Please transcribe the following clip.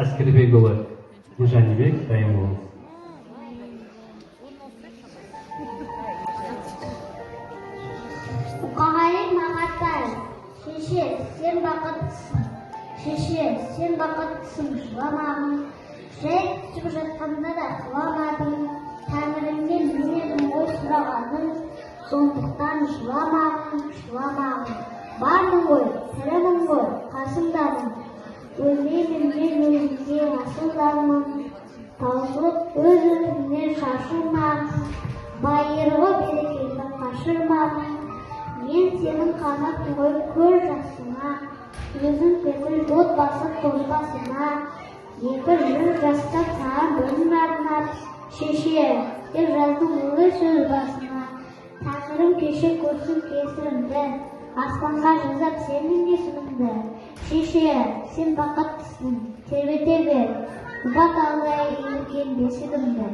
Әскербекұлы Жанибек дайын болыңыз. Мұқағали Мақатаев. Шеше, сен бақыттысың. Шеше, сен бақыттысың, жыламағың. Жай түсіп жатқанда да құламадың. Тәңіріңнен білмедім ғой сұрағаның. Сондықтан жыламағың, жыламағың. Бармын ғой, тірімін ғой, қасымдамын. Өлмеймін мен өзіңде асылдармын. Таусылып өз-өзіңнен шашылмағың. Байырғы берекеңді қашырмағың. Мен сенің қанат ғой көр жасыңа. Өзің кекіл от басып тозбасына. Екі жүз жастап саған бөлім арнап. Шеше, деп жаздым ұлы сөз басына. Тәңірім кеше көрсін кесірімді. Аспанға жазап сенің есіміңді. Шеше, сен бақыттысың, тербете бер. Жұбат алдай үлкен бесігімді.